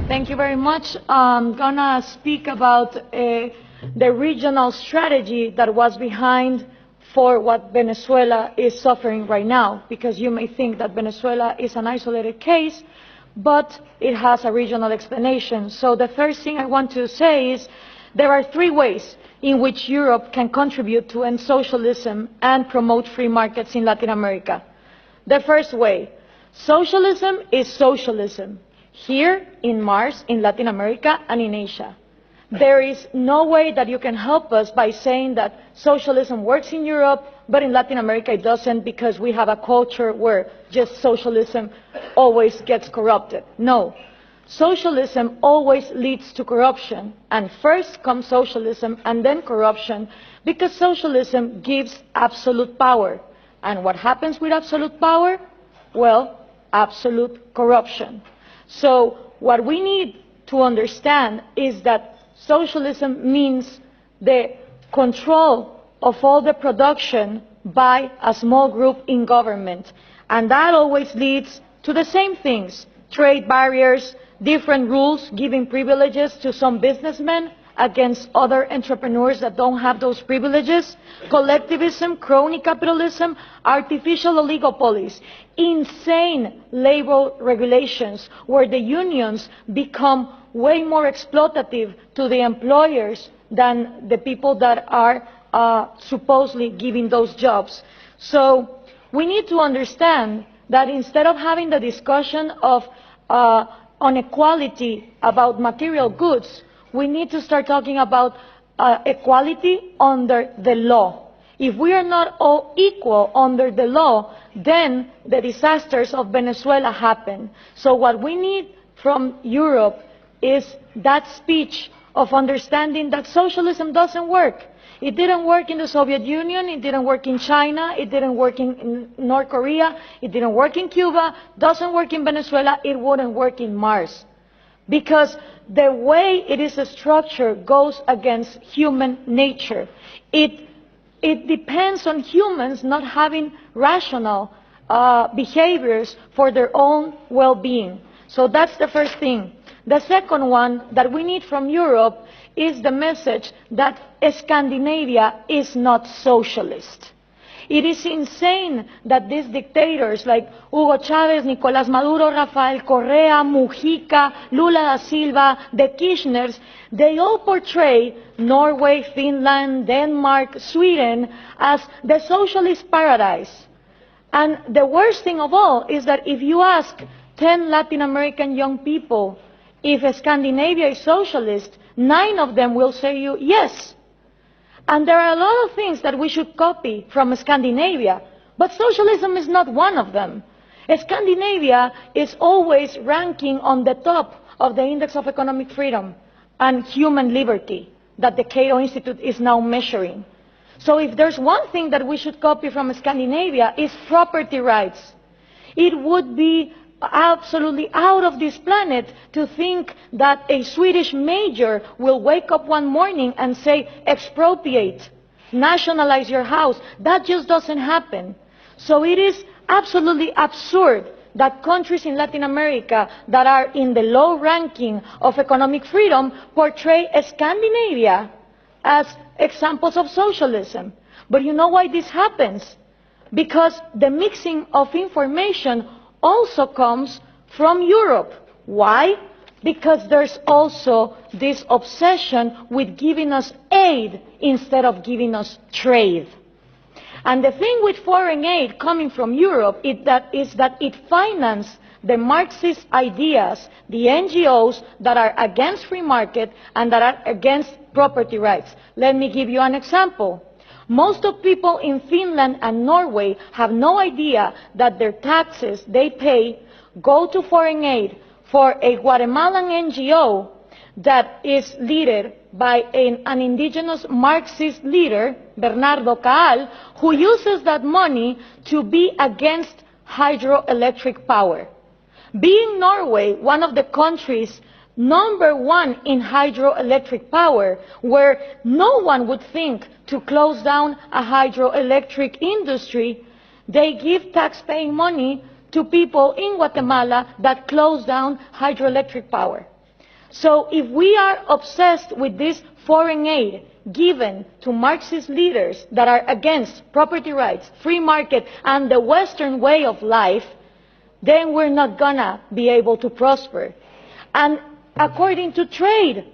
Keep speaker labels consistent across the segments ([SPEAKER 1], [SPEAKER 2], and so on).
[SPEAKER 1] Thank you very much. I'm gonna speak about the regional strategy that was behind for what Venezuela is suffering right now, because you may think that Venezuela is an isolated case, but it has a regional explanation. So the first thing I want to say is there are three ways in which Europe can contribute to end socialism and promote free markets in Latin America. The first way, socialism is socialism, here in Mars, in Latin America, and in Asia. There is no way that you can help us by saying that socialism works in Europe, but in Latin America it doesn't, because we have a culture where just socialism always gets corrupted. No. Socialism always leads to corruption, and first comes socialism and then corruption, because socialism gives absolute power. And what happens with absolute power? Well, absolute corruption. So what we need to understand is that socialism means the control of all the production by a small group in government. And that always leads to the same things: trade barriers, different rules giving privileges to some businessmen against other entrepreneurs that don't have those privileges, collectivism, crony capitalism, artificial oligopolies, insane labor regulations where the unions become way more exploitative to the employers than the people that are supposedly giving those jobs. So we need to understand that instead of having the discussion of inequality about material goods, we need to start talking about equality under the law. If we are not all equal under the law, then the disasters of Venezuela happen. So what we need from Europe is that speech of understanding that socialism doesn't work. It didn't work in the Soviet Union, it didn't work in China, it didn't work in North Korea, it didn't work in Cuba, doesn't work in Venezuela, it wouldn't work in Mars. Because the way it is structured goes against human nature. It depends on humans not having rational behaviors for their own well-being. So that's the first thing. The second one that we need from Europe is the message that Scandinavia is not socialist. It is insane that these dictators like Hugo Chavez, Nicolás Maduro, Rafael Correa, Mujica, Lula da Silva, the Kirchners, they all portray Norway, Finland, Denmark, Sweden as the socialist paradise. And the worst thing of all is that if you ask 10 Latin American young people if Scandinavia is socialist, 9 of them will say you yes. And there are a lot of things that we should copy from Scandinavia, but socialism is not one of them. Scandinavia is always ranking on the top of the Index of Economic Freedom and Human Liberty that the Cato Institute is now measuring. So if there's one thing that we should copy from Scandinavia, is property rights. It would be absolutely out of this planet to think that a Swedish major will wake up one morning and say, expropriate, nationalize your house. That just doesn't happen. So it is absolutely absurd that countries in Latin America that are in the low ranking of economic freedom portray Scandinavia as examples of socialism. But you know why this happens? Because the mixing of information also comes from Europe. Why? Because there's also this obsession with giving us aid instead of giving us trade. And the thing with foreign aid coming from Europe is that it finances the Marxist ideas, the NGOs that are against free market and that are against property rights. Let me give you an example. Most of people in Finland and Norway have no idea that their taxes they pay go to foreign aid for a Guatemalan NGO that is led by an indigenous Marxist leader, Bernardo Caal, who uses that money to be against hydroelectric power. Being Norway one of the countries #1 in hydroelectric power, where no one would think to close down a hydroelectric industry, they give tax-paying money to people in Guatemala that close down hydroelectric power. So if we are obsessed with this foreign aid given to Marxist leaders that are against property rights, free market, and the Western way of life, then we're not gonna be able to prosper. And according to trade,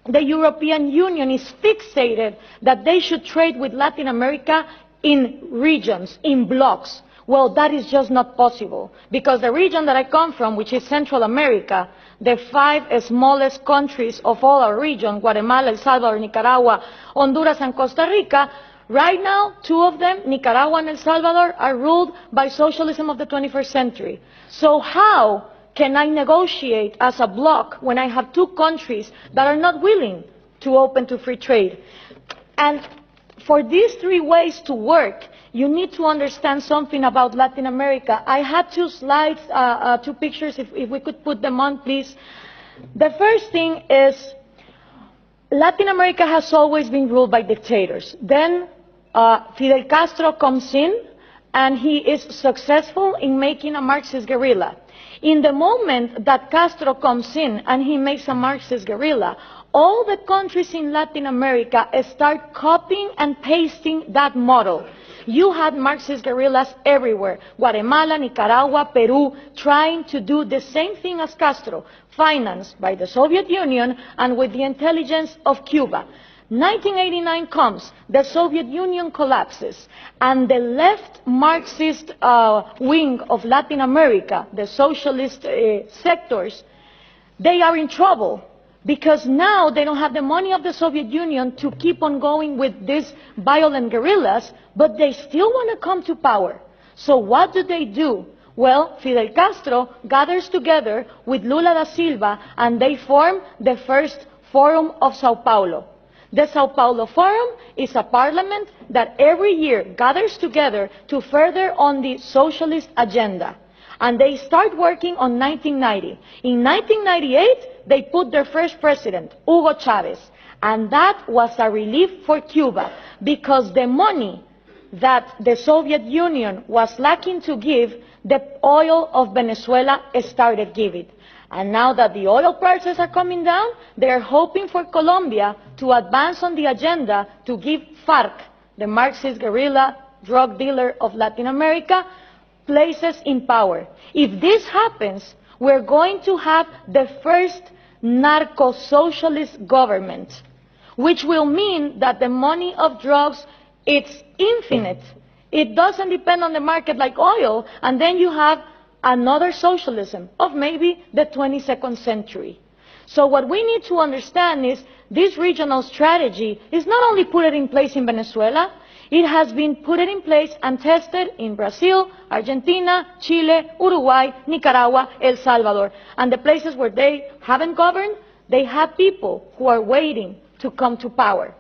[SPEAKER 1] the European Union is fixated that they should trade with Latin America in regions, in blocks. Well, that is just not possible, because the region that I come from, which is Central America, the 5 smallest countries of all our region, Guatemala, El Salvador, Nicaragua, Honduras, and Costa Rica, right now, 2 of them, Nicaragua and El Salvador, are ruled by socialism of the 21st century. So how can I negotiate as a bloc when I have 2 countries that are not willing to open to free trade? And for these 3 ways to work, you need to understand something about Latin America. I had 2 slides, 2 pictures, if we could put them on, please. The first thing is, Latin America has always been ruled by dictators. Then Fidel Castro comes in, and he is successful in making a Marxist guerrilla. In the moment that Castro comes in and he makes a Marxist guerrilla, all the countries in Latin America start copying and pasting that model. You had Marxist guerrillas everywhere, Guatemala, Nicaragua, Peru, trying to do the same thing as Castro, financed by the Soviet Union and with the intelligence of Cuba. 1989 comes, the Soviet Union collapses, and the left Marxist wing of Latin America, the socialist sectors, they are in trouble, because now they don't have the money of the Soviet Union to keep on going with these violent guerrillas, but they still want to come to power. So what do? Well, Fidel Castro gathers together with Lula da Silva, and they form the first Forum of Sao Paulo. The Sao Paulo Forum is a parliament that every year gathers together to further on the socialist agenda. And they start working on 1990. In 1998, they put their first president, Hugo Chavez. And that was a relief for Cuba, because the money that the Soviet Union was lacking to give, the oil of Venezuela started giving. And now that the oil prices are coming down, they are hoping for Colombia to advance on the agenda to give FARC, the Marxist guerrilla drug dealer of Latin America, places in power. If this happens, we're going to have the first narco-socialist government, which will mean that the money of drugs, it's infinite. It doesn't depend on the market like oil, and then you have another socialism of maybe the 22nd century. So what we need to understand is this regional strategy is not only put in place in Venezuela, it has been put in place and tested in Brazil, Argentina, Chile, Uruguay, Nicaragua, El Salvador. And the places where they haven't governed, they have people who are waiting to come to power.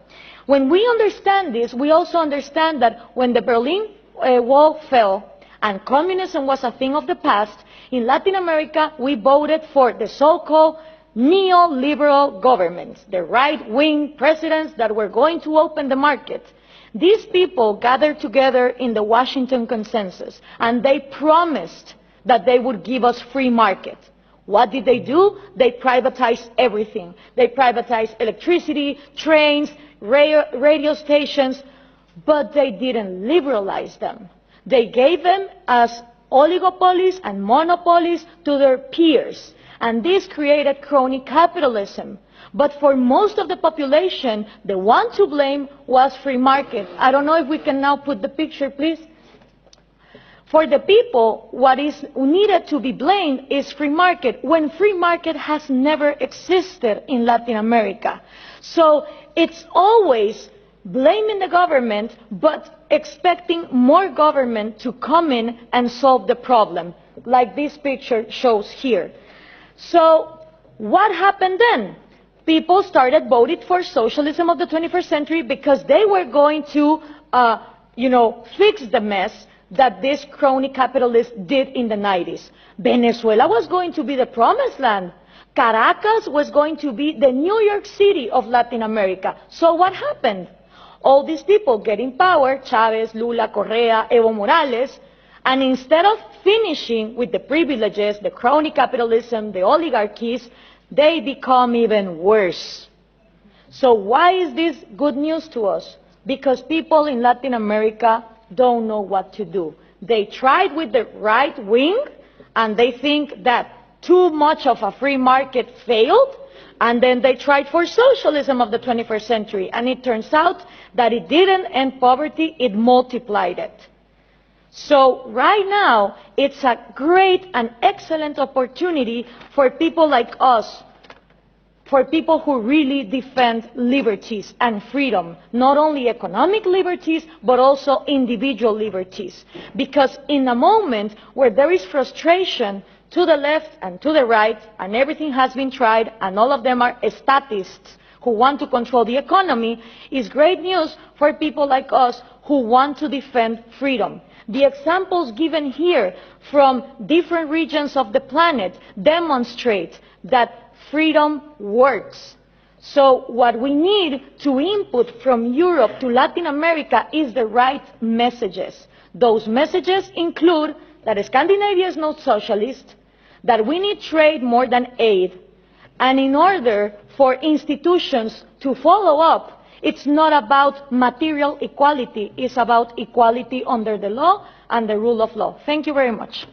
[SPEAKER 1] When we understand this, we also understand that when the Berlin Wall fell, and communism was a thing of the past, in Latin America we voted for the so-called neoliberal governments, the right-wing presidents that were going to open the market. These people gathered together in the Washington Consensus, and they promised that they would give us free market. What did they do? They privatized everything. They privatized electricity, trains, radio stations, but they didn't liberalize them. They gave them as oligopolies and monopolies to their peers, and this created crony capitalism. But for most of the population, the one to blame was free market. I don't know if we can now put the picture, please. For the people, what is needed to be blamed is free market, when free market has never existed in Latin America. So it's always blaming the government, but expecting more government to come in and solve the problem, like this picture shows here. So what happened then? People started voting for socialism of the 21st century because they were going to, fix the mess that this crony capitalists did in the 90s. Venezuela was going to be the promised land. Caracas was going to be the New York City of Latin America. So what happened? All these people get in power, Chavez, Lula, Correa, Evo Morales, and instead of finishing with the privileges, the crony capitalism, the oligarchies, they become even worse. So why is this good news to us? Because people in Latin America don't know what to do. They tried with the right wing, and they think that too much of a free market failed, and then they tried for socialism of the 21st century, and it turns out that it didn't end poverty, it multiplied it. So right now, it's a great and excellent opportunity for people like us, for people who really defend liberties and freedom, not only economic liberties, but also individual liberties. Because in a moment where there is frustration to the left and to the right, and everything has been tried, and all of them are statists who want to control the economy, is great news for people like us who want to defend freedom. The examples given here from different regions of the planet demonstrate that freedom works. So what we need to input from Europe to Latin America is the right messages. Those messages include that Scandinavia is not socialist, that we need trade more than aid, and in order for institutions to follow up, it's not about material equality, it's about equality under the law and the rule of law. Thank you very much.